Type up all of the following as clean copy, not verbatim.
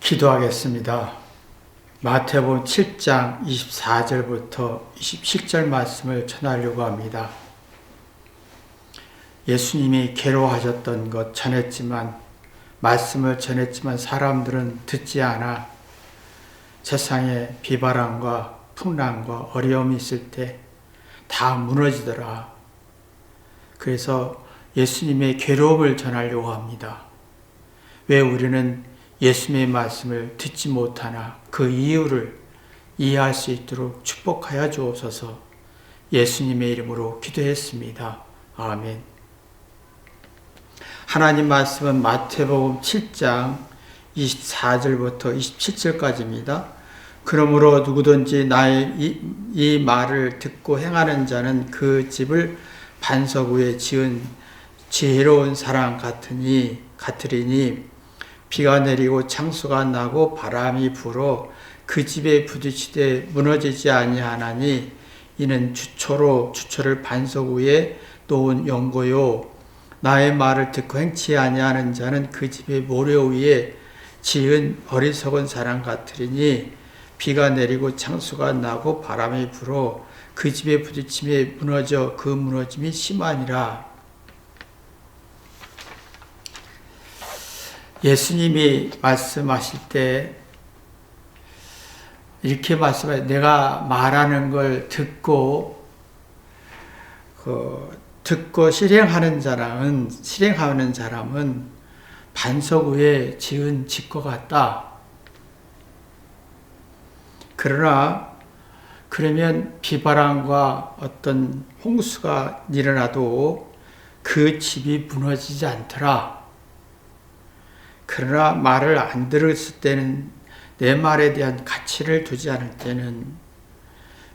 기도하겠습니다. 마태복음 7장 24절부터 27절 말씀을 전하려고 합니다. 예수님이 괴로워하셨던 것 말씀을 전했지만 사람들은 듣지 않아 세상에 비바람과 풍랑과 어려움이 있을 때 다 무너지더라. 그래서 예수님의 괴로움을 전하려고 합니다. 왜 우리는 예수님의 말씀을 듣지 못하나 그 이유를 이해할 수 있도록 축복하여 주옵소서. 예수님의 이름으로 기도했습니다. 아멘. 하나님 말씀은 마태복음 7장 24절부터 27절까지입니다. 그러므로 누구든지 나의 이 말을 듣고 행하는 자는 그 집을 반석 위에 지은 지혜로운 사람 같으리니 비가 내리고 창수가 나고 바람이 불어 그 집에 부딪히되 무너지지 아니하나니 이는 주초를 반석 위에 놓은 연고요. 나의 말을 듣고 행치 아니하는 자는 그 집의 모래 위에 지은 어리석은 사람 같으리니 비가 내리고 창수가 나고 바람이 불어 그 집에 부딪힘에 무너져 그 무너짐이 심하니라. 예수님이 말씀하실 때 이렇게 말씀해요. 내가 말하는 걸 듣고 실행하는 사람은 반석 위에 지은 집과 같다. 그러면 비바람과 어떤 홍수가 일어나도 그 집이 무너지지 않더라. 그러나 말을 안 들었을 때는, 내 말에 대한 가치를 두지 않을 때는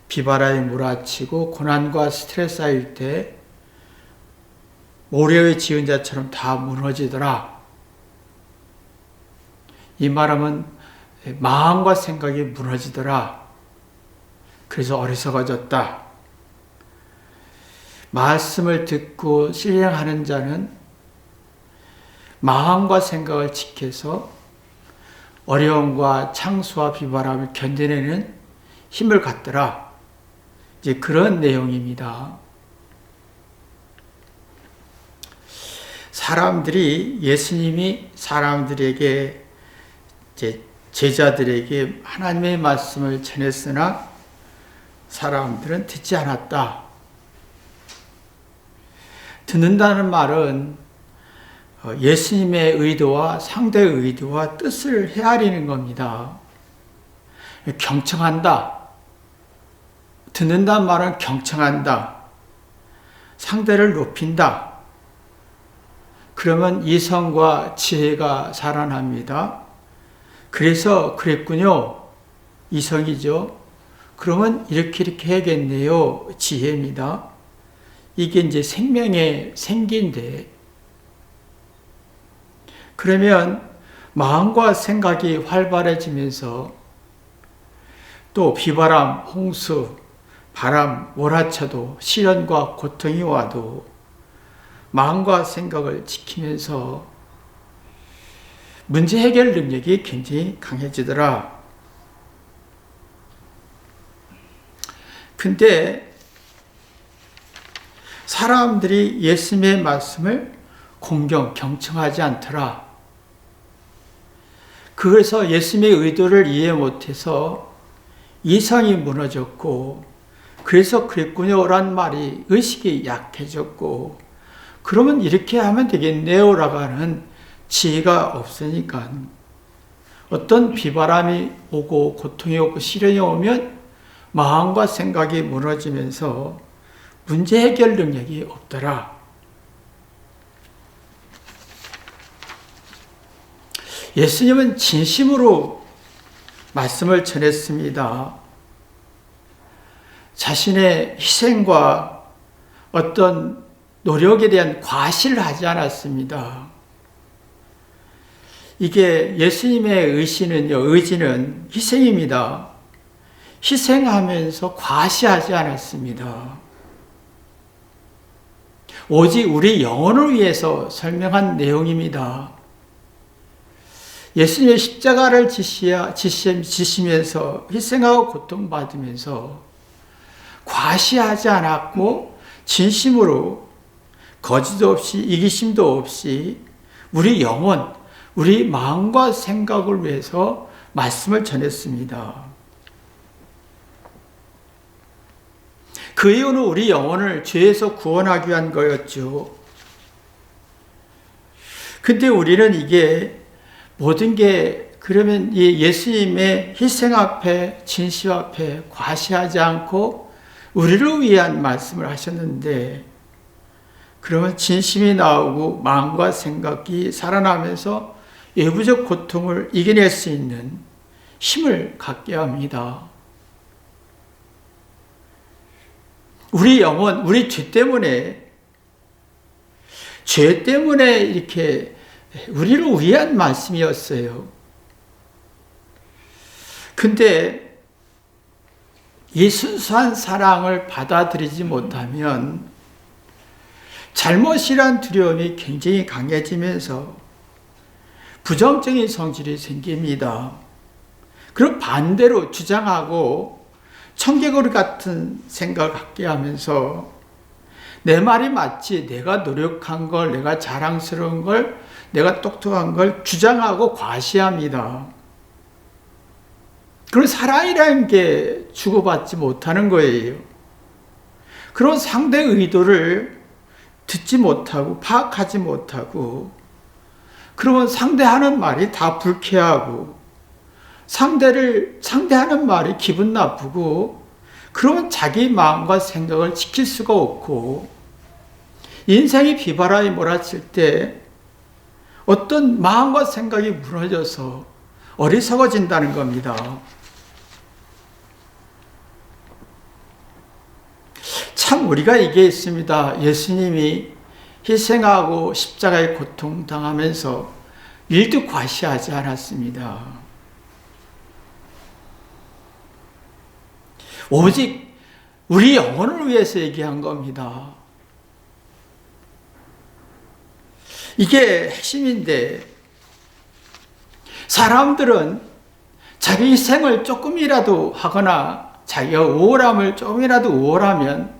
비바람이 몰아치고 고난과 스트레스 쌓일 때 모래에 지은 자처럼 다 무너지더라. 이 말하면 마음과 생각이 무너지더라. 그래서 어리석어졌다. 말씀을 듣고 실행하는 자는 마음과 생각을 지켜서 어려움과 창수와 비바람을 견뎌내는 힘을 갖더라. 이제 그런 내용입니다. 예수님이 사람들에게 제자들에게 하나님의 말씀을 전했으나 사람들은 듣지 않았다. 듣는다는 말은 예수님의 의도와 상대의 의도와 뜻을 헤아리는 겁니다. 경청한다. 듣는다는 말은 경청한다. 상대를 높인다. 그러면 이성과 지혜가 살아납니다. 그래서 그랬군요. 이성이죠. 그러면 이렇게 해야겠네요. 지혜입니다. 이게 이제 생명의 생기인데, 그러면 마음과 생각이 활발해지면서 또 비바람, 홍수, 바람, 몰아쳐도 시련과 고통이 와도 마음과 생각을 지키면서 문제 해결 능력이 굉장히 강해지더라. 근데 사람들이 예수님의 말씀을 경청하지 않더라. 그래서 예수님의 의도를 이해 못해서 이성이 무너졌고, 그래서 그랬군요라는 말이 의식이 약해졌고, 그러면 이렇게 하면 되겠네요 라고 하는 지혜가 없으니까 어떤 비바람이 오고 고통이 오고 시련이 오면 마음과 생각이 무너지면서 문제 해결 능력이 없더라. 예수님은 진심으로 말씀을 전했습니다. 자신의 희생과 어떤 노력에 대한 과시를 하지 않았습니다. 이게 예수님의 의지는 희생입니다. 희생하면서 과시하지 않았습니다. 오직 우리 영혼을 위해서 설명한 내용입니다. 예수님의 십자가를 지시면서 희생하고 고통받으면서 과시하지 않았고 진심으로 거짓 없이 이기심도 없이 우리 영혼, 우리 마음과 생각을 위해서 말씀을 전했습니다. 그 이유는 우리 영혼을 죄에서 구원하기 위한 거였죠. 근데 우리는 이게 모든 게 그러면 이 예수님의 희생 앞에, 진실 앞에 과시하지 않고 우리를 위한 말씀을 하셨는데, 그러면 진심이 나오고 마음과 생각이 살아나면서 외부적 고통을 이겨낼 수 있는 힘을 갖게 합니다. 우리 영혼, 우리 죄 때문에 이렇게 우리를 위한 말씀이었어요. 근데 이 순수한 사랑을 받아들이지 못하면 잘못이란 두려움이 굉장히 강해지면서 부정적인 성질이 생깁니다. 그리고 반대로 주장하고 청개구리 같은 생각을 갖게 하면서 내 말이 맞지, 내가 노력한 걸, 내가 자랑스러운 걸, 내가 똑똑한 걸 주장하고 과시합니다. 그런 사랑이라는 게 주고받지 못하는 거예요. 그런 상대의 의도를 듣지 못하고 파악하지 못하고, 그러면 상대하는 말이 다 불쾌하고 상대하는 말이 기분 나쁘고, 그러면 자기 마음과 생각을 지킬 수가 없고, 인생이 비바람이 몰아칠 때 어떤 마음과 생각이 무너져서 어리석어진다는 겁니다. 참 우리가 이게 있습니다. 예수님이 희생하고 십자가의 고통 당하면서 일도 과시하지 않았습니다. 오직 우리 영혼을 위해서 얘기한 겁니다. 이게 핵심인데, 사람들은 자기 희생을 조금이라도 하거나 자기가 우월함을 조금이라도 우월하면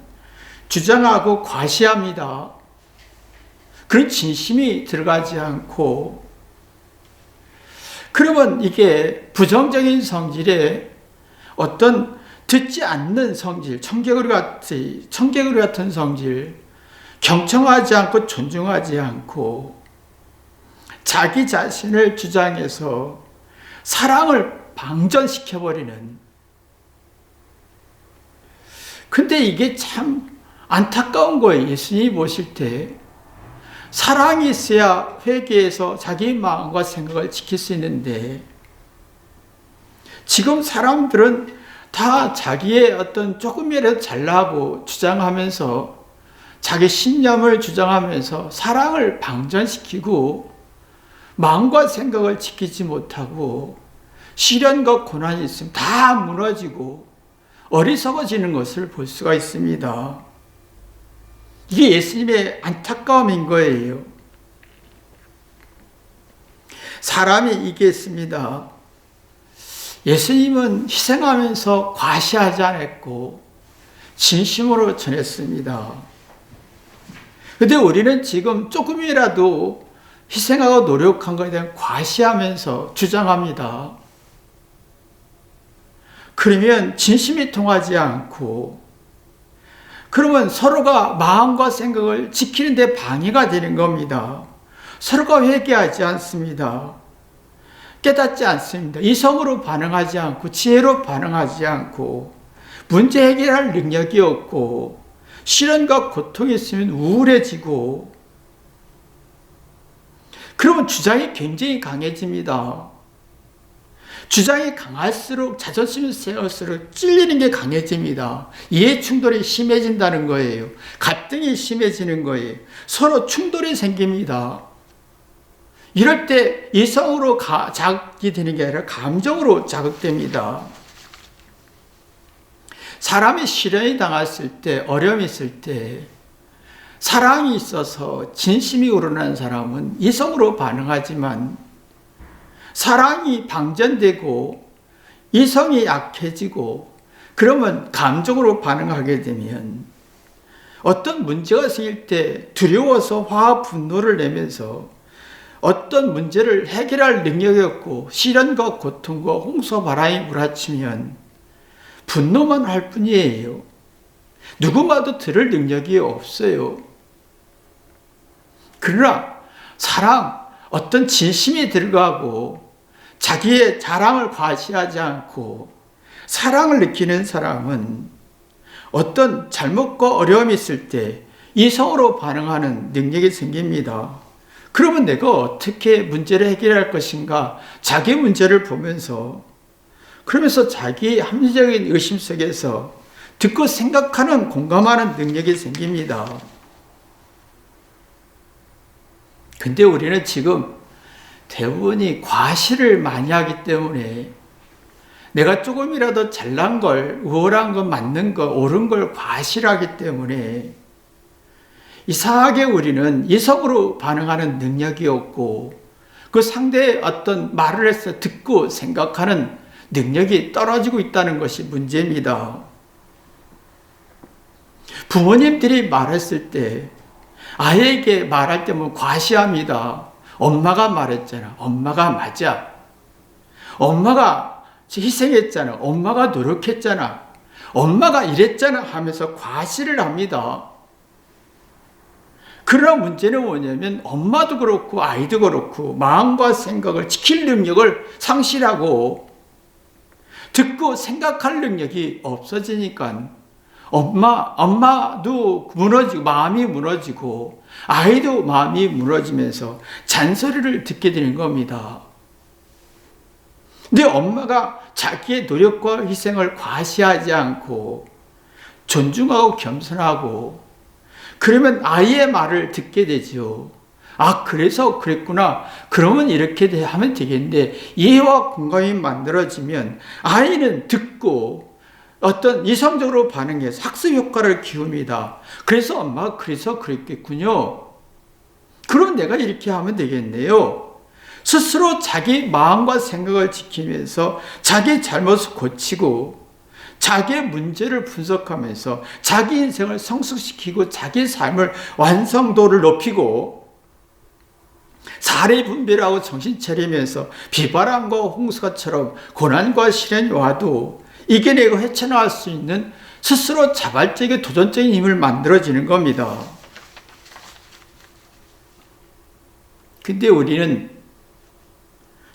주장하고 과시합니다. 그런 진심이 들어가지 않고, 그러면 이게 부정적인 성질에 어떤 듣지 않는 성질, 청개구리 같은 성질, 경청하지 않고 존중하지 않고 자기 자신을 주장해서 사랑을 방전시켜버리는. 근데 이게 참 안타까운 거예요. 예수님이 보실 때 사랑이 있어야 회개해서 자기 마음과 생각을 지킬 수 있는데, 지금 사람들은 다 자기의 어떤 조금이라도 잘나고 주장하면서 자기 신념을 주장하면서 사랑을 방전시키고 마음과 생각을 지키지 못하고 시련과 고난이 있으면 다 무너지고 어리석어지는 것을 볼 수가 있습니다. 이게 예수님의 안타까움인 거예요. 사람이 이게 있습니다. 예수님은 희생하면서 과시하지 않았고 진심으로 전했습니다. 그런데 우리는 지금 조금이라도 희생하고 노력한 것에 대한 과시하면서 주장합니다. 그러면 진심이 통하지 않고, 그러면 서로가 마음과 생각을 지키는 데 방해가 되는 겁니다. 서로가 회개하지 않습니다. 깨닫지 않습니다. 이성으로 반응하지 않고 지혜로 반응하지 않고 문제 해결할 능력이 없고 시련과 고통이 있으면 우울해지고, 그러면 주장이 굉장히 강해집니다. 주장이 강할수록 자존심이 세울수록 찔리는 게 강해집니다. 이해 충돌이 심해진다는 거예요. 갈등이 심해지는 거예요. 서로 충돌이 생깁니다. 이럴 때 이성으로 자극이 되는 게 아니라 감정으로 자극됩니다. 사람이 시련이 당했을 때, 어려움이 있을 때 사랑이 있어서 진심이 우러나는 사람은 이성으로 반응하지만, 사랑이 방전되고 이성이 약해지고 그러면 감정으로 반응하게 되면 어떤 문제가 생길 때 두려워서 화와 분노를 내면서 어떤 문제를 해결할 능력이 없고 시련과 고통과 홍수 바람이 몰아치면 분노만 할 뿐이에요. 누구마도 들을 능력이 없어요. 그러나 사랑, 어떤 진심이 들어가고 자기의 자랑을 과시하지 않고 사랑을 느끼는 사람은 어떤 잘못과 어려움이 있을 때 이성으로 반응하는 능력이 생깁니다. 그러면 내가 어떻게 문제를 해결할 것인가? 자기 문제를 보면서 그러면서 자기 합리적인 의심 속에서 듣고 생각하는 공감하는 능력이 생깁니다. 근데 우리는 지금 대부분이 과시를 많이 하기 때문에 내가 조금이라도 잘난 걸, 우월한 거, 맞는 거, 옳은 걸 과시를 하기 때문에 이상하게 우리는 이성으로 반응하는 능력이 없고 그 상대의 어떤 말을 해서 듣고 생각하는 능력이 떨어지고 있다는 것이 문제입니다. 부모님들이 말했을 때 아이에게 말할 때 뭐 과시합니다. 엄마가 말했잖아. 엄마가 맞아. 엄마가 희생했잖아. 엄마가 노력했잖아. 엄마가 이랬잖아 하면서 과시를 합니다. 그러나 문제는 뭐냐면 엄마도 그렇고 아이도 그렇고 마음과 생각을 지킬 능력을 상실하고 듣고 생각할 능력이 없어지니까 엄마도 무너지고 마음이 무너지고 아이도 마음이 무너지면서 잔소리를 듣게 되는 겁니다. 근데 엄마가 자기의 노력과 희생을 과시하지 않고 존중하고 겸손하고 그러면 아이의 말을 듣게 되죠. 아, 그래서 그랬구나. 그러면 이렇게 하면 되겠는데 이해와 공감이 만들어지면 아이는 듣고 어떤 이성적으로 반응해서 학습 효과를 키웁니다. 그래서 엄마가 그래서 그랬겠군요. 그럼 내가 이렇게 하면 되겠네요. 스스로 자기 마음과 생각을 지키면서 자기 잘못을 고치고 자기의 문제를 분석하면서 자기 인생을 성숙시키고 자기 삶을 완성도를 높이고 사례 분별하고 정신 차리면서 비바람과 홍수가처럼 고난과 시련이 와도 이겨내고 헤쳐나갈 수 있는 스스로 자발적인 도전적인 힘을 만들어지는 겁니다. 근데 우리는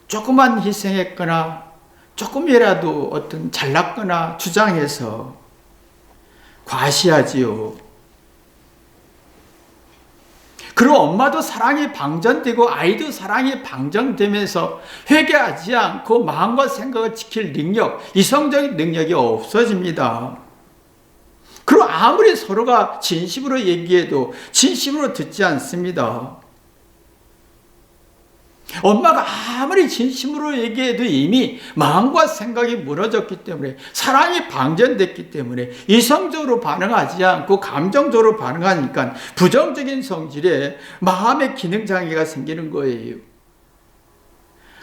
조금만 희생했거나 조금이라도 어떤 잘났거나 주장해서 과시하지요. 그리고 엄마도 사랑이 방전되고 아이도 사랑이 방전되면서 회개하지 않고 마음과 생각을 지킬 능력, 이성적인 능력이 없어집니다. 그리고 아무리 서로가 진심으로 얘기해도 진심으로 듣지 않습니다. 엄마가 아무리 진심으로 얘기해도 이미 마음과 생각이 무너졌기 때문에 사랑이 방전됐기 때문에 이성적으로 반응하지 않고 감정적으로 반응하니까 부정적인 성질에 마음의 기능장애가 생기는 거예요.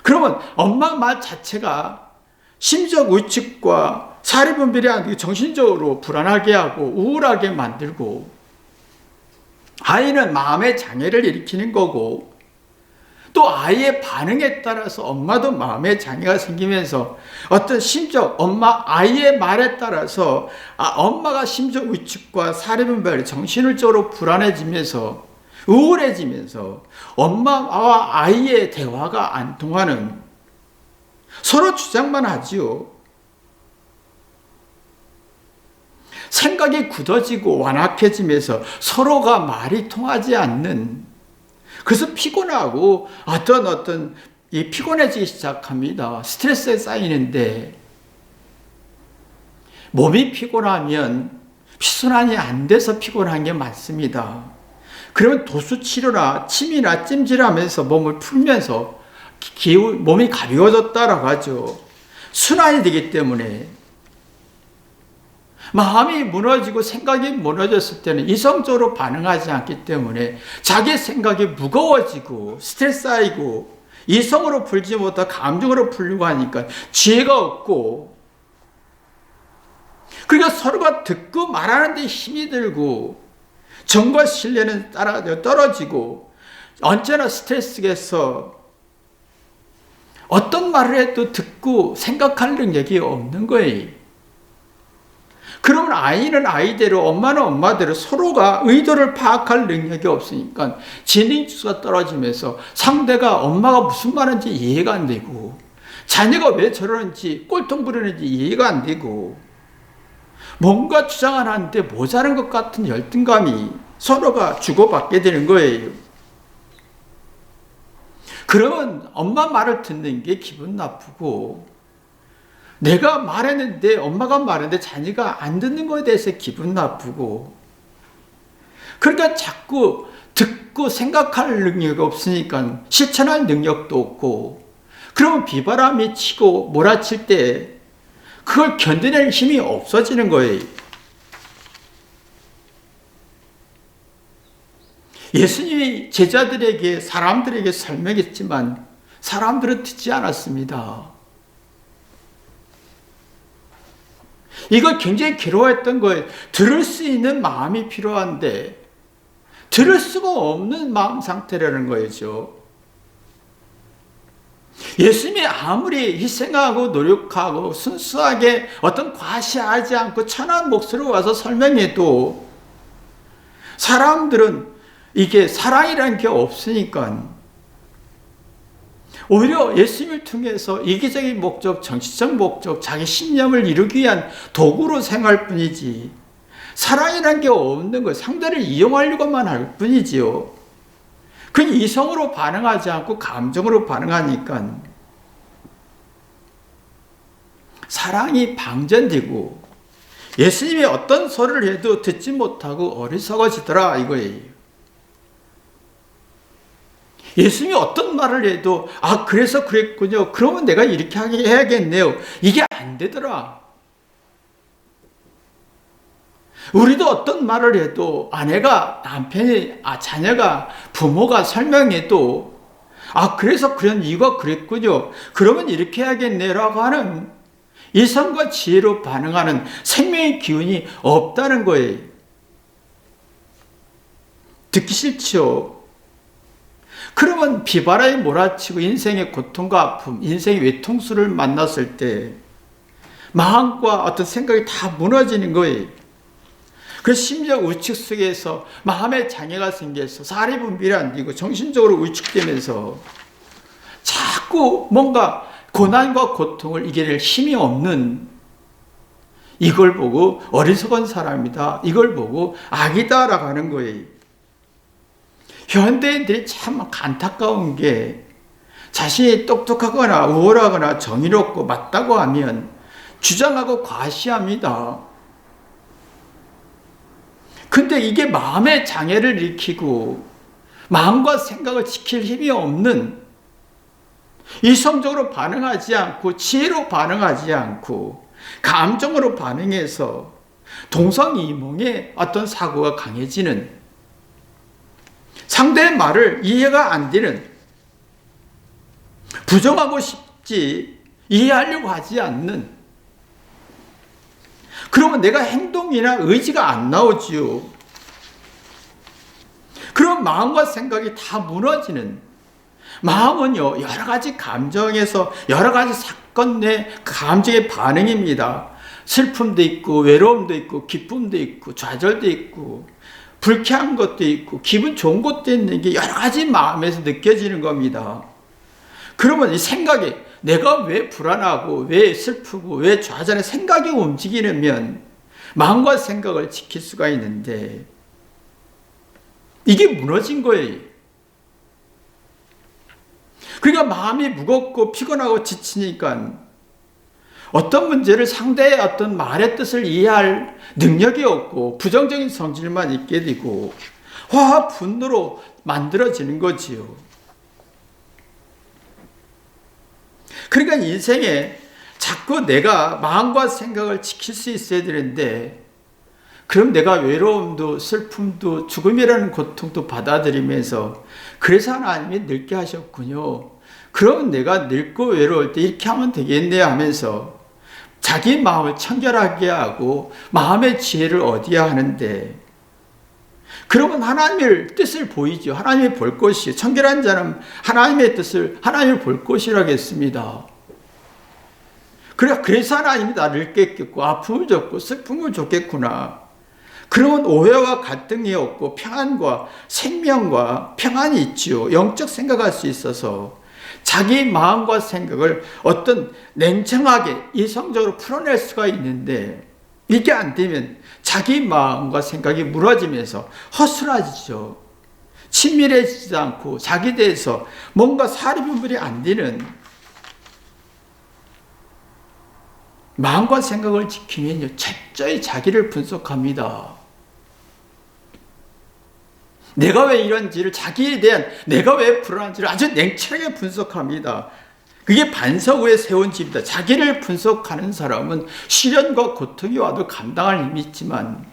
그러면 엄마 말 자체가 심적 위축과 사리분별이 안 되고 정신적으로 불안하게 하고 우울하게 만들고 아이는 마음의 장애를 일으키는 거고 또 아이의 반응에 따라서 엄마도 마음의 장애가 생기면서 어떤 심적, 아이의 말에 따라서 엄마가 심적 위축과 사리분별, 정신적으로 불안해지면서 우울해지면서 엄마와 아이의 대화가 안 통하는 서로 주장만 하지요. 생각이 굳어지고 완악해지면서 서로가 말이 통하지 않는 그래서 피곤하고 어떤 피곤해지기 시작합니다. 스트레스에 쌓이는데 몸이 피곤하면 피순환이 안 돼서 피곤한 게 많습니다. 그러면 도수치료나 침이나 찜질하면서 몸을 풀면서 몸이 가벼워졌다라고 하죠. 순환이 되기 때문에 마음이 무너지고 생각이 무너졌을 때는 이성적으로 반응하지 않기 때문에 자기 생각이 무거워지고 스트레스 쌓이고 이성으로 풀지 못하고 감정으로 풀려고 하니까 지혜가 없고, 그러니까 서로가 듣고 말하는 데 힘이 들고 정과 신뢰는 떨어지고 언제나 스트레스에서 어떤 말을 해도 듣고 생각할 능력이 없는 거예요. 그러면 아이는 아이대로, 엄마는 엄마대로 서로가 의도를 파악할 능력이 없으니까 지능지수가 떨어지면서 상대가 엄마가 무슨 말인지 이해가 안 되고, 자녀가 왜 저러는지 꼴통 부리는지 이해가 안 되고, 뭔가 주장을 하는데 모자란 것 같은 열등감이 서로가 주고받게 되는 거예요. 그러면 엄마 말을 듣는 게 기분 나쁘고, 내가 말했는데, 엄마가 말했는데 자녀가 안 듣는 거에 대해서 기분 나쁘고, 그러니까 자꾸 듣고 생각할 능력이 없으니까 실천할 능력도 없고, 그러면 비바람이 치고 몰아칠 때 그걸 견뎌낼 힘이 없어지는 거예요. 예수님이 제자들에게, 사람들에게 설명했지만 사람들은 듣지 않았습니다. 이걸 굉장히 괴로워했던 거예요. 들을 수 있는 마음이 필요한데 들을 수가 없는 마음 상태라는 거죠. 예수님이 아무리 희생하고 노력하고 순수하게 어떤 과시하지 않고 천한 목소리로 와서 설명해도 사람들은 이게 사랑이라는 게 없으니까 오히려 예수님을 통해서 이기적인 목적, 정치적 목적, 자기 신념을 이루기 위한 도구로 생각할 뿐이지 사랑이라는 게 없는 거예요. 상대를 이용하려고만 할 뿐이지요. 그 이성으로 반응하지 않고 감정으로 반응하니까 사랑이 방전되고 예수님이 어떤 소리를 해도 듣지 못하고 어리석어지더라 이거예요. 예수님이 어떤 말을 해도 그래서 그랬군요. 그러면 내가 이렇게 해야겠네요. 이게 안 되더라. 우리도 어떤 말을 해도 아내가, 남편이, 자녀가, 부모가 설명해도 그래서 그런 이유가 그랬군요. 그러면 이렇게 해야겠네라고 하는 이성과 지혜로 반응하는 생명의 기운이 없다는 거예요. 듣기 싫지요. 그러면 비바람이 몰아치고 인생의 고통과 아픔, 인생의 외통수를 만났을 때 마음과 어떤 생각이 다 무너지는 거예요. 그래서 심지어 우측 속에서 마음의 장애가 생겨서 사리 분별이 안 되고 정신적으로 위축되면서 자꾸 뭔가 고난과 고통을 이겨낼 힘이 없는, 이걸 보고 어리석은 사람이다, 이걸 보고 악이다라고 하는 거예요. 현대인들이 참 안타까운 게 자신이 똑똑하거나 우월하거나 정의롭고 맞다고 하면 주장하고 과시합니다. 근데 이게 마음의 장애를 일으키고 마음과 생각을 지킬 힘이 없는, 이성적으로 반응하지 않고 지혜로 반응하지 않고 감정으로 반응해서 동성이몽의 어떤 사고가 강해지는, 상대의 말을 이해가 안 되는, 부정하고 싶지 이해하려고 하지 않는, 그러면 내가 행동이나 의지가 안 나오지요. 그럼 마음과 생각이 다 무너지는, 마음은요 여러 가지 감정에서 여러 가지 사건 내 감정의 반응입니다. 슬픔도 있고 외로움도 있고 기쁨도 있고 좌절도 있고 불쾌한 것도 있고 기분 좋은 것도 있는 게 여러 가지 마음에서 느껴지는 겁니다. 그러면 이 생각이, 내가 왜 불안하고 왜 슬프고 왜 좌절해, 생각이 움직이면 마음과 생각을 지킬 수가 있는데 이게 무너진 거예요. 그러니까 마음이 무겁고 피곤하고 지치니까 어떤 문제를, 상대의 어떤 말의 뜻을 이해할 능력이 없고 부정적인 성질만 있게 되고 화와 분노로 만들어지는 거지요. 그러니까 인생에 자꾸 내가 마음과 생각을 지킬 수 있어야 되는데, 그럼 내가 외로움도 슬픔도 죽음이라는 고통도 받아들이면서 그래서 하나님이 늙게 하셨군요. 그럼 내가 늙고 외로울 때 이렇게 하면 되겠네 하면서 자기 마음을 청결하게 하고 마음의 지혜를 얻어야 하는데, 그러면 하나님의 뜻을 보이죠. 하나님이 볼 것이, 청결한 자는 하나님의 뜻을 하나님이 볼 것이라겠습니다. 그래서 하나님이 나를 깼겠고 아픔을 줬고 슬픔을 줬겠구나. 그러면 오해와 갈등이 없고 평안과 생명과 평안이 있지요. 영적 생각할 수 있어서 자기 마음과 생각을 어떤 냉정하게 이성적으로 풀어낼 수가 있는데, 이게 안 되면 자기 마음과 생각이 무너지면서 허술해지죠. 친밀해지지 않고 자기 대해서 뭔가 사리분별이 안 되는, 마음과 생각을 지키면요, 철저히 자기를 분석합니다. 내가 왜 이런지를, 자기에 대한 내가 왜 불안한지를 아주 냉철하게 분석합니다. 그게 반석 위에 세운 집이다. 자기를 분석하는 사람은 시련과 고통이 와도 감당할 힘이 있지만,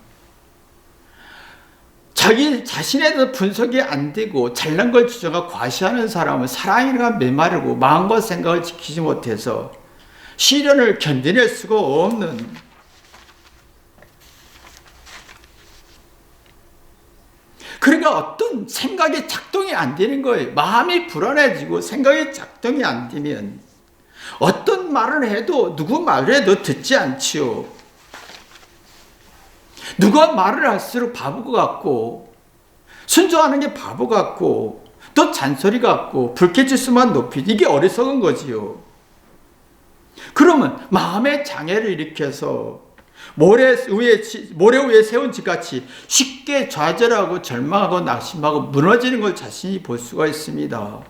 자기 자신에 대해서 분석이 안 되고 잘난 걸 주장하고 과시하는 사람은 사랑이가 메마르고 마음과 생각을 지키지 못해서 시련을 견뎌낼 수가 없는, 그러니까 어떤 생각이 작동이 안 되는 거예요. 마음이 불안해지고 생각이 작동이 안 되면 어떤 말을 해도, 누구 말을 해도 듣지 않지요. 누가 말을 할수록 바보 같고 순종하는 게 바보 같고 또 잔소리 같고 불쾌지수만 높이지. 이게 어리석은 거지요. 그러면 마음의 장애를 일으켜서 모래 위에 세운 집같이 쉽게 좌절하고 절망하고 낙심하고 무너지는 걸 자신이 볼 수가 있습니다.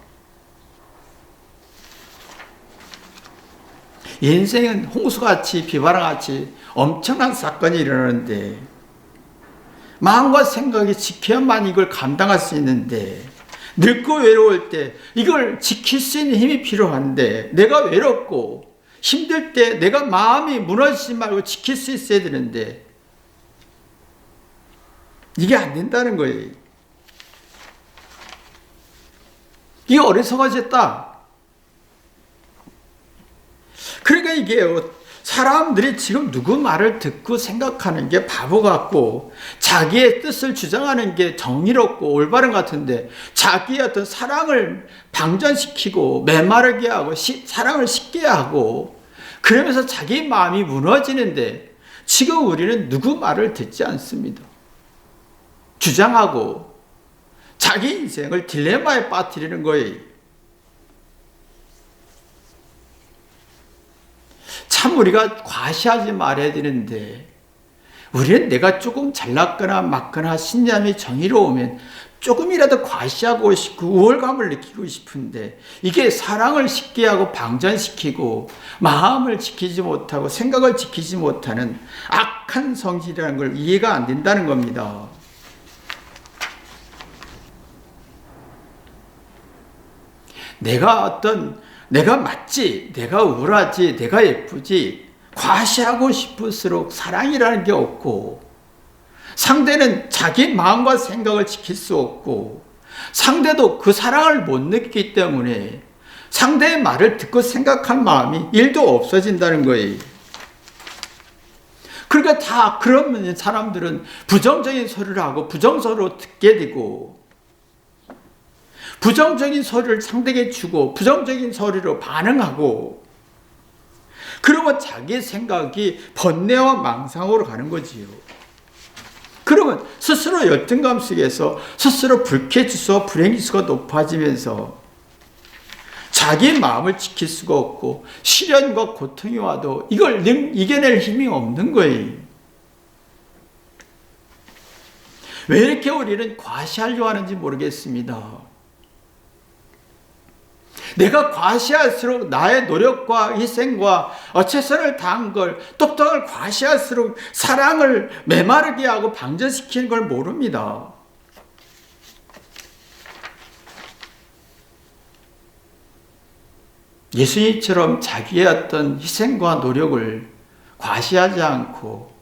인생은 홍수같이 비바람같이 엄청난 사건이 일어나는데, 마음과 생각이 지켜야만 이걸 감당할 수 있는데, 늙고 외로울 때 이걸 지킬 수 있는 힘이 필요한데, 내가 외롭고 힘들 때 내가 마음이 무너지지 말고 지킬 수 있어야 되는데 이게 안 된다는 거예요. 이게 어리석어졌다. 그러니까 이게 사람들이 지금 누구 말을 듣고 생각하는 게 바보 같고 자기의 뜻을 주장하는 게 정의롭고 올바른 것 같은데, 자기의 어떤 사랑을 방전시키고 메마르게 하고 사랑을 식게 하고 그러면서 자기 마음이 무너지는데, 지금 우리는 누구 말을 듣지 않습니다. 주장하고 자기 인생을 딜레마에 빠뜨리는 거예요. 참 우리가 과시하지 말아야 되는데, 우리는 내가 조금 잘났거나 맞거나 신념이 정의로우면 조금이라도 과시하고 싶고 우월감을 느끼고 싶은데, 이게 사랑을 식게 하고 방전시키고 마음을 지키지 못하고 생각을 지키지 못하는 악한 성질이라는 걸 이해가 안 된다는 겁니다. 내가 맞지, 내가 우울하지, 내가 예쁘지, 과시하고 싶을수록 사랑이라는 게 없고, 상대는 자기 마음과 생각을 지킬 수 없고, 상대도 그 사랑을 못 느끼기 때문에 상대의 말을 듣고 생각한 마음이 일도 없어진다는 거예요. 그러니까 다 그러면 사람들은 부정적인 소리를 하고 부정적으로 듣게 되고, 부정적인 소리를 상대에게 주고 부정적인 소리로 반응하고, 그러면 자기 생각이 번뇌와 망상으로 가는 거지요. 그러면 스스로 열등감 속에서 스스로 불쾌지수와 불행지수가 높아지면서 자기 마음을 지킬 수가 없고 시련과 고통이 와도 이걸 이겨낼 힘이 없는 거예요. 왜 이렇게 우리는 과시하려고 하는지 모르겠습니다. 내가 과시할수록 나의 노력과 희생과 최선을 다한 걸, 똑똑을 과시할수록 사랑을 메마르게 하고 방전시키는 걸 모릅니다. 예수님처럼 자기의 어떤 희생과 노력을 과시하지 않고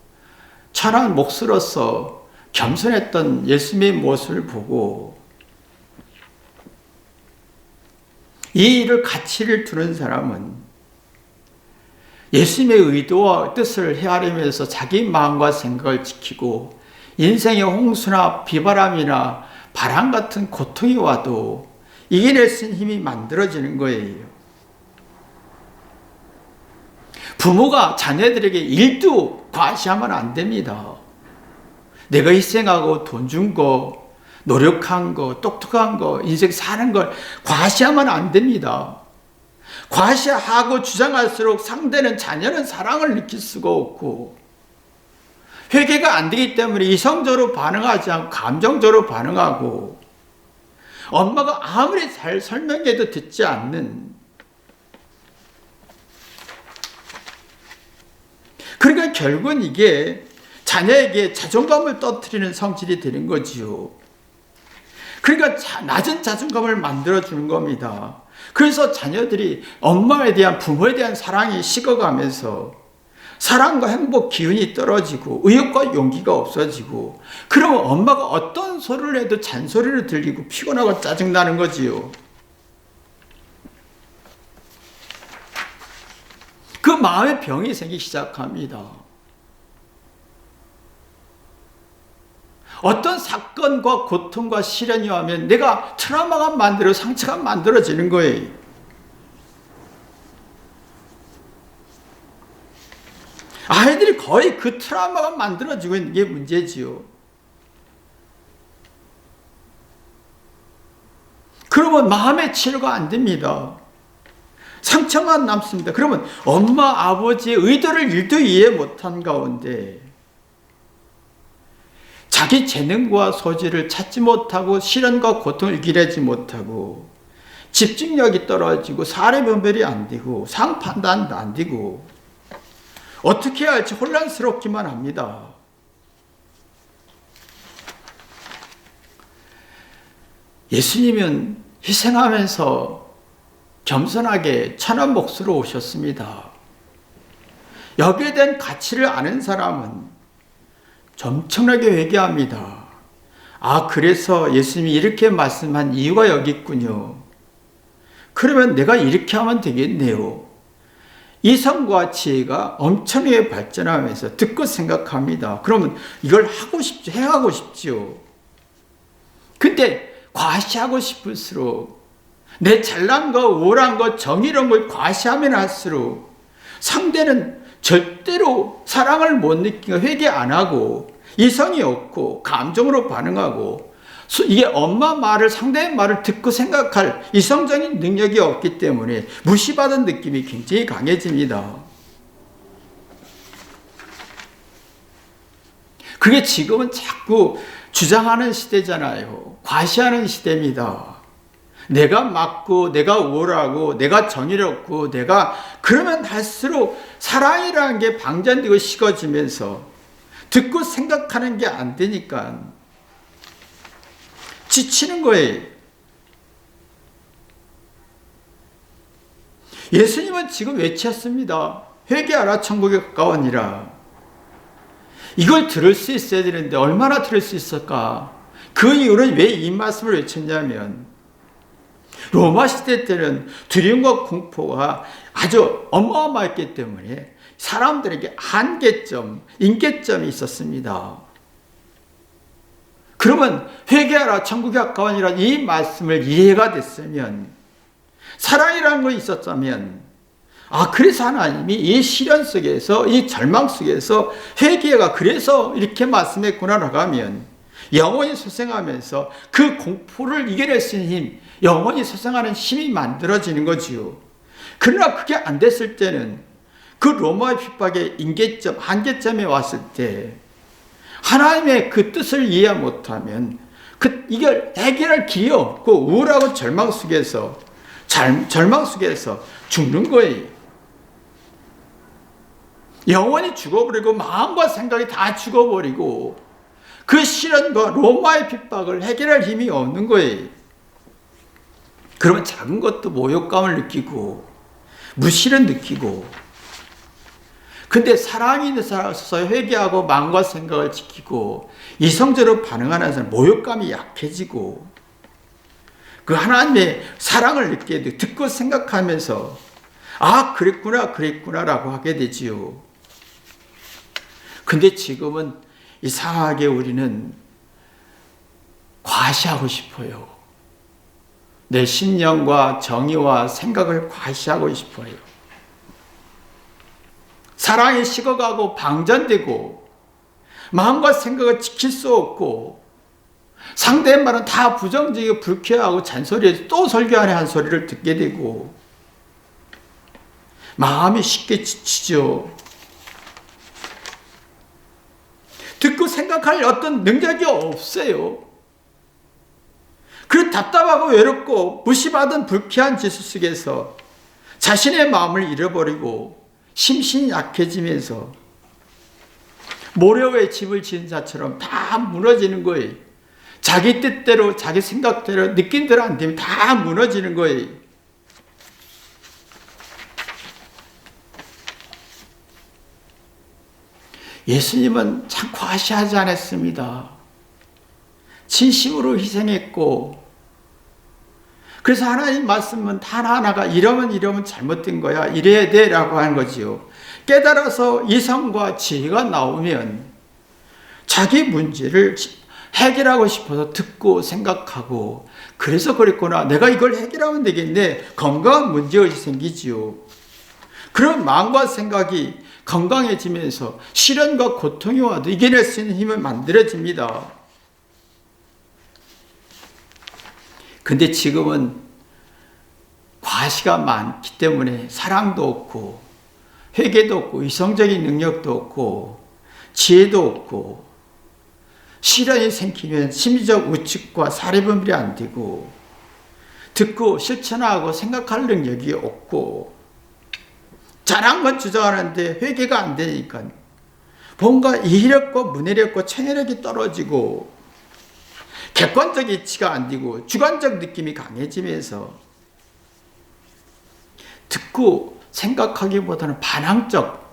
천한 몫으로서 겸손했던 예수님의 모습을 보고, 이 일을 가치를 두는 사람은 예수님의 의도와 뜻을 헤아리면서 자기 마음과 생각을 지키고 인생의 홍수나 비바람이나 바람 같은 고통이 와도 이겨낼 수 있는 힘이 만들어지는 거예요. 부모가 자녀들에게 일도 과시하면 안 됩니다. 내가 희생하고 돈 준 거, 노력한 거, 똑똑한 거, 인생 사는 걸 과시하면 안 됩니다. 과시하고 주장할수록 상대는 자녀는 사랑을 느낄 수가 없고 회개가 안 되기 때문에 이성적으로 반응하지 않고 감정적으로 반응하고 엄마가 아무리 잘 설명해도 듣지 않는, 그러니까 결국은 이게 자녀에게 자존감을 떨어뜨리는 성질이 되는 거지요. 그러니까 낮은 자존감을 만들어주는 겁니다. 그래서 자녀들이 엄마에 대한, 부모에 대한 사랑이 식어가면서 사랑과 행복 기운이 떨어지고 의욕과 용기가 없어지고, 그러면 엄마가 어떤 소리를 해도 잔소리를 들리고 피곤하고 짜증나는 거지요. 그 마음의 병이 생기기 시작합니다. 어떤 사건과 고통과 시련이 오면 내가 트라우마가 만들어 상처가 만들어지는 거예요. 아이들이 거의 그 트라우마가 만들어지고 있는 게 문제지요. 그러면 마음의 치료가 안 됩니다. 상처만 남습니다. 그러면 엄마, 아버지의 의도를 일도 이해 못한 가운데 자기 재능과 소질을 찾지 못하고 시련과 고통을 이겨내지 못하고 집중력이 떨어지고 사례 분별이 안 되고 상황 판단도 안 되고 어떻게 해야 할지 혼란스럽기만 합니다. 예수님은 희생하면서 겸손하게 천한 몫으로 오셨습니다. 여기에 대한 가치를 아는 사람은 엄청나게 회개합니다. 아, 그래서 예수님이 이렇게 말씀한 이유가 여기 있군요. 그러면 내가 이렇게 하면 되겠네요. 이성과 지혜가 엄청나게 발전하면서 듣고 생각합니다. 그러면 이걸 하고 싶죠. 행하고 싶죠. 근데 과시하고 싶을수록 내 잘난 거, 우월한 거, 정의로운 걸 과시하면 할수록 상대는 절대로 사랑을 못 느끼고 회개 안 하고 이성이 없고 감정으로 반응하고 이게 엄마 말을, 상대의 말을 듣고 생각할 이성적인 능력이 없기 때문에 무시받은 느낌이 굉장히 강해집니다. 그게 지금은 자꾸 주장하는 시대잖아요. 과시하는 시대입니다. 내가 맞고 내가 우월하고 내가 정의롭고 내가, 그러면 할수록 사랑이라는 게 방전되고 식어지면서 듣고 생각하는 게 안 되니까 지치는 거예요. 예수님은 지금 외쳤습니다. 회개하라, 천국에 가까우니라. 이걸 들을 수 있어야 되는데 얼마나 들을 수 있을까? 그 이유는 왜 이 말씀을 외쳤냐면 로마 시대 때는 두려움과 공포가 아주 어마어마했기 때문에 사람들에게 한계점, 인계점이 있었습니다. 그러면 회개하라, 천국이 가까우니라 이 말씀을 이해가 됐으면, 사랑이라는 거 있었다면, 아, 그래서 하나님이 이 시련 속에서, 이 절망 속에서 회개가 그래서 이렇게 말씀했구나라고 하면 영원히 소생하면서 그 공포를 이겨낼 수 있는 힘, 영원히 소생하는 힘이 만들어지는 거지요. 그러나 그게 안 됐을 때는 그 로마의 핍박의 인계점, 한계점에 왔을 때 하나님의 그 뜻을 이해 못하면 이걸 해결할 길이 없고 우울하고 절망 속에서 죽는 거예요. 영원히 죽어버리고 마음과 생각이 다 죽어버리고 그 시련과 로마의 핍박을 해결할 힘이 없는 거예요. 그러면 작은 것도 모욕감을 느끼고 무시를 느끼고, 근데 사랑이 있는 사람으로서 회개하고 마음과 생각을 지키고 이성적으로 반응하는 사람 모욕감이 약해지고, 그 하나님의 사랑을 느끼게 되고 듣고 생각하면서 아 그랬구나라고 하게 되지요. 근데 지금은 이상하게 우리는 과시하고 싶어요. 내 신념과 정의와 생각을 과시하고 싶어요. 사랑이 식어가고 방전되고 마음과 생각을 지킬 수 없고 상대의 말은 다 부정적이고 불쾌하고 잔소리에 또 설교하네 한 소리를 듣게 되고 마음이 쉽게 지치죠. 듣고 생각할 어떤 능력이 없어요. 그 답답하고 외롭고 무시받은 불쾌한 지수 속에서 자신의 마음을 잃어버리고 심신이 약해지면서 모래에 집을 지은 자처럼 다 무너지는 거예요. 자기 뜻대로 자기 생각대로 느낀대로 안 되면 다 무너지는 거예요. 예수님은 참 과시하지 않았습니다. 진심으로 희생했고 그래서 하나님 말씀은 하나하나가 이러면 잘못된 거야. 이래야 돼 라고 하는 거지요. 깨달아서 이성과 지혜가 나오면 자기 문제를 해결하고 싶어서 듣고 생각하고 그래서 그랬구나. 내가 이걸 해결하면 되겠네. 건강한 문제의식이 생기지요. 그런 마음과 생각이 건강해지면서 시련과 고통이 와도 이겨낼 수 있는 힘을 만들어집니다. 근데 지금은 과시가 많기 때문에 사랑도 없고 회개도 없고 이성적인 능력도 없고 지혜도 없고 시련이 생기면 심리적 우측과 사리분별이 안 되고 듣고 실천하고 생각할 능력이 없고 잘한 건 주장하는데 회개가 안 되니까 뭔가 이해력과 문해력과 청해력이 떨어지고 객관적 이치가 안 되고 주관적 느낌이 강해지면서 듣고 생각하기보다는 반항적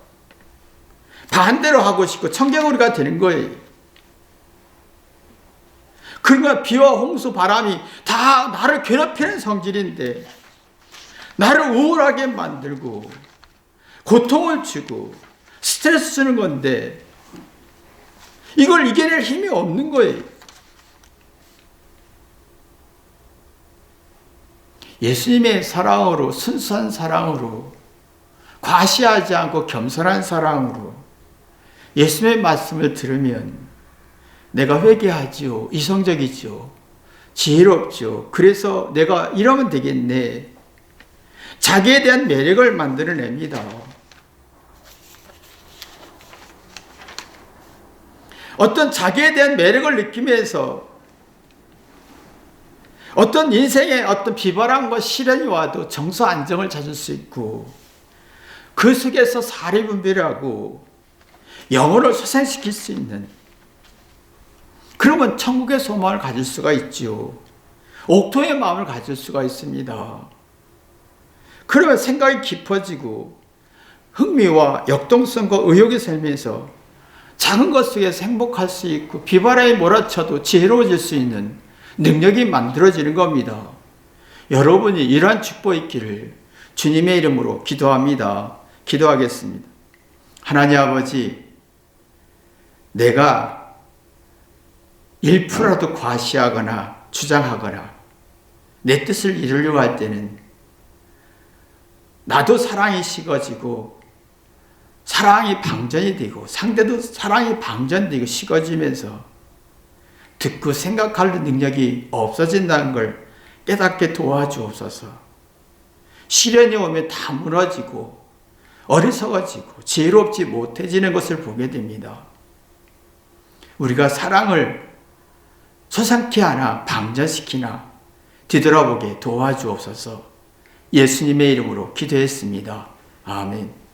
반대로 하고 싶고 청개구리가 되는 거예요. 그러니까 비와 홍수 바람이 다 나를 괴롭히는 성질인데 나를 우울하게 만들고 고통을 주고 스트레스 주는 건데 이걸 이겨낼 힘이 없는 거예요. 예수님의 사랑으로 순수한 사랑으로 과시하지 않고 겸손한 사랑으로 예수님의 말씀을 들으면 내가 회개하지요. 이성적이지요. 지혜롭죠. 그래서 내가 이러면 되겠네. 자기에 대한 매력을 만들어냅니다. 어떤 자기에 대한 매력을 느끼면서 어떤 인생에 어떤 비바람과 시련이 와도 정서 안정을 찾을 수 있고 그 속에서 사리분별하고 영혼을 소생시킬 수 있는 그러면 천국의 소망을 가질 수가 있지요. 옥토의 마음을 가질 수가 있습니다. 그러면 생각이 깊어지고 흥미와 역동성과 의욕이 생기면서 작은 것 속에서 행복할 수 있고 비바람이 몰아쳐도 지혜로워질 수 있는 능력이 만들어지는 겁니다. 여러분이 이러한 축복이 있기를 주님의 이름으로 기도합니다. 기도하겠습니다. 하나님 아버지, 내가 1%라도 과시하거나 주장하거나 내 뜻을 이루려고 할 때는 나도 사랑이 식어지고 사랑이 방전이 되고 상대도 사랑이 방전되고 식어지면서 듣고 생각할 능력이 없어진다는 걸 깨닫게 도와주옵소서. 시련이 오면 다 무너지고 어리석어지고 지혜롭지 못해지는 것을 보게 됩니다. 우리가 사랑을 소상케 하나 방전시키나 뒤돌아보게 도와주옵소서. 예수님의 이름으로 기도했습니다. 아멘.